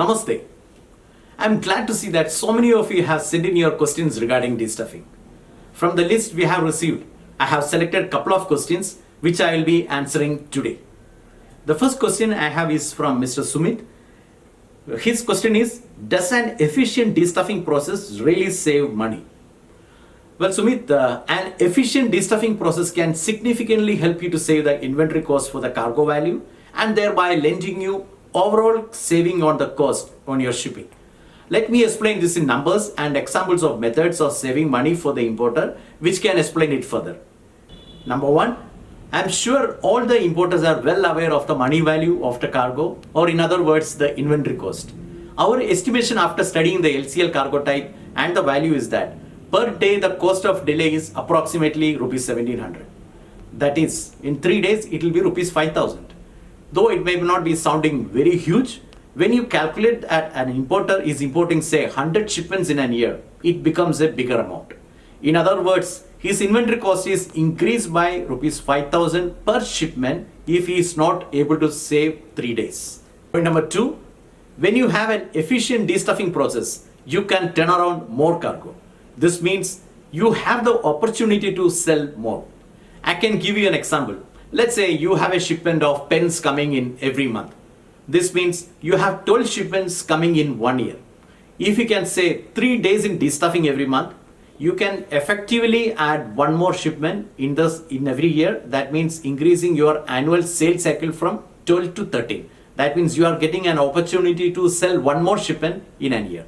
Namaste. I'm glad to see that so many of you have sent in your questions regarding destuffing. From the list we have received, I have selected a couple of questions which I will be answering today. The first question I have is from Mr. Sumit. His question is, does an efficient destuffing process really save money? Well, Sumit, an efficient destuffing process can significantly help you to save the inventory cost for the cargo value and thereby lending you overall saving on the cost on your shipping. Let me explain this in numbers and examples of methods of saving money for the importer which can explain it further. Number one, I'm sure all the importers are well aware of the money value of the cargo, or in other words, the inventory cost. Our estimation after studying the LCL cargo type and the value is that per day the cost of delay is approximately rupees 1700. That is, in 3 days it will be rupees 5000. Though it may not be sounding very huge, when you calculate that an importer is importing say 100 shipments in a year, it becomes a bigger amount. In other words, his inventory cost is increased by rupees 5000 per shipment if he is not able to save 3 days. Point number two, when you have an efficient destuffing process, you can turn around more cargo. This means you have the opportunity to sell more. I can give you an example. Let's say you have a shipment of pens coming in every month. This means you have 12 shipments coming in 1 year. If you can say 3 days in destuffing every month, you can effectively add one more shipment in every year. That means increasing your annual sales cycle from 12 to 13. That means you are getting an opportunity to sell one more shipment in a year.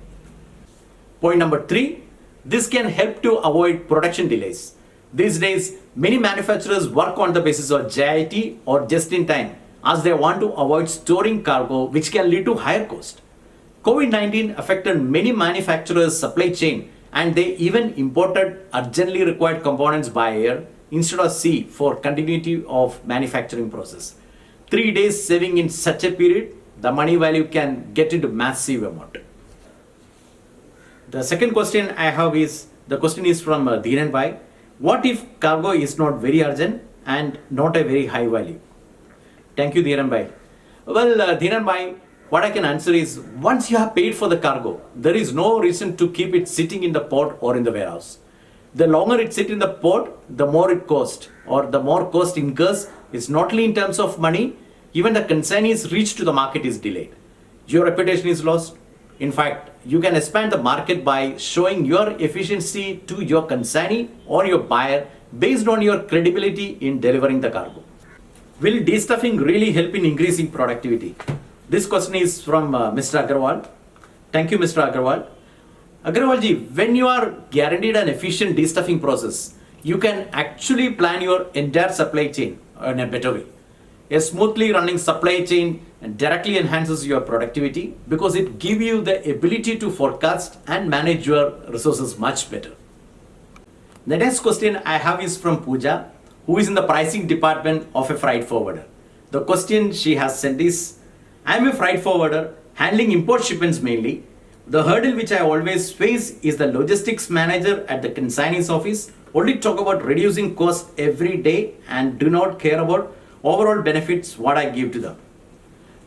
Point number three, this can help to avoid production delays. These days, many manufacturers work on the basis of JIT or just in time, as they want to avoid storing cargo, which can lead to higher cost. COVID-19 affected many manufacturers' supply chain, and they even imported urgently required components by air instead of sea for continuity of manufacturing process. 3 days saving in such a period, the money value can get into massive amount. The second question I have is, the question is from Dhiren Bhai. What if cargo is not very urgent and not a very high value? Thank you, Dhiren Bhai. Well, Dhiren Bhai, what I can answer is, once you have paid for the cargo, there is no reason to keep it sitting in the port or in the warehouse. The longer it sits in the port, the more it costs, or the more cost incurs. It's not only in terms of money, even the consignee's reach to the market is delayed. Your reputation is lost. In fact, you can expand the market by showing your efficiency to your consignee or your buyer based on your credibility in delivering the cargo. Will destuffing really help in increasing productivity? This question is from Mr. Agarwal. Thank you, Mr. Agarwal. Agarwal ji, when you are guaranteed an efficient destuffing process, you can actually plan your entire supply chain in a better way. A smoothly running supply chain directly enhances your productivity because it gives you the ability to forecast and manage your resources much better. The next question I have is from Pooja, who is in the pricing department of a freight forwarder. The question she has sent is, I am a freight forwarder handling import shipments mainly. The hurdle which I always face is the logistics manager at the consignee's office only talk about reducing cost every day and do not care about overall benefits what I give to them.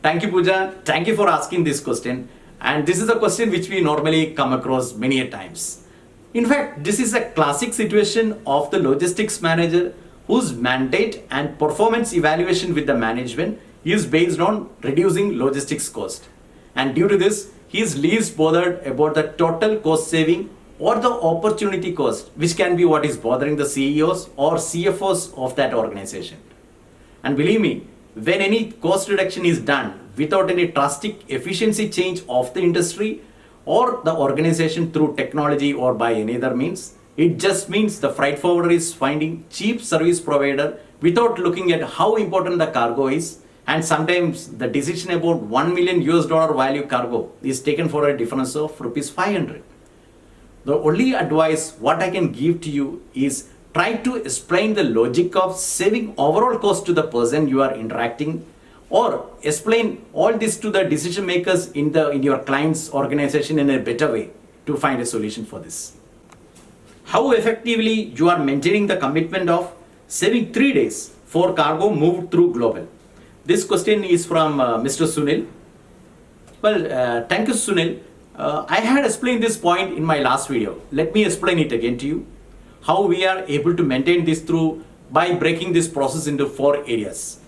Thank you, Pooja. Thank you for asking this question. And this is a question which we normally come across many a times. In fact, this is a classic situation of the logistics manager whose mandate and performance evaluation with the management is based on reducing logistics cost. And due to this, he is least bothered about the total cost saving or the opportunity cost, which can be what is bothering the CEOs or CFOs of that organization. And believe me, when any cost reduction is done without any drastic efficiency change of the industry or the organization through technology or by any other means, it just means the freight forwarder is finding cheap service provider without looking at how important the cargo is, and sometimes the decision about $1 million value cargo is taken for a difference of rupees 500. The only advice what I can give to you is try to explain the logic of saving overall cost to the person you are interacting, or explain all this to the decision makers in your client's organization in a better way to find a solution for this. How effectively you are maintaining the commitment of saving 3 days for cargo moved through global? This question is from Mr. Sunil. Well, thank you, Sunil. I had explained this point in my last video. Let me explain it again to you. How we are able to maintain this through by breaking this process into 4 areas.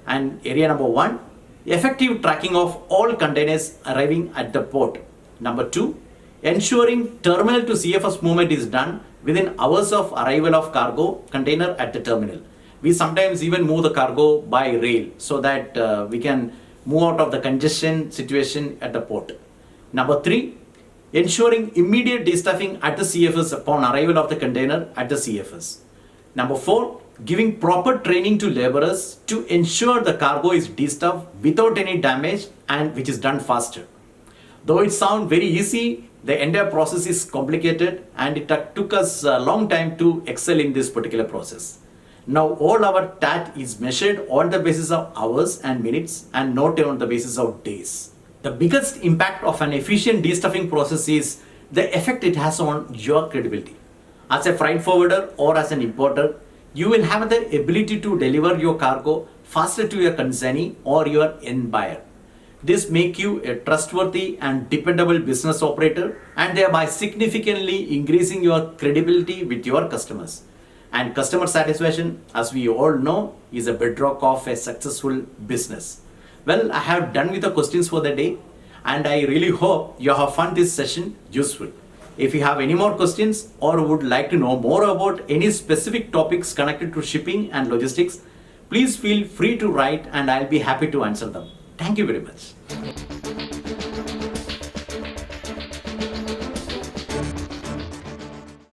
And area number 1, effective tracking of all containers arriving at the port. Number 2, ensuring terminal to CFS movement is done within hours of arrival of cargo container at the terminal. We sometimes even move the cargo by rail so that we can move out of the congestion situation at the port. Number 3, ensuring immediate destuffing at the CFS upon arrival of the container at the CFS. Number 4, giving proper training to laborers to ensure the cargo is destuffed without any damage and which is done faster. Though it sounds very easy, the entire process is complicated and it took us a long time to excel in this particular process. Now all our TAT is measured on the basis of hours and minutes and not on the basis of days. The biggest impact of an efficient destuffing process is the effect it has on your credibility. As a freight forwarder or as an importer, you will have the ability to deliver your cargo faster to your consignee or your end buyer. This makes you a trustworthy and dependable business operator and thereby significantly increasing your credibility with your customers. And customer satisfaction, as we all know, is a bedrock of a successful business. Well, I have done with the questions for the day and I really hope you have found this session useful. If you have any more questions or would like to know more about any specific topics connected to shipping and logistics, please feel free to write and I'll be happy to answer them. Thank you very much.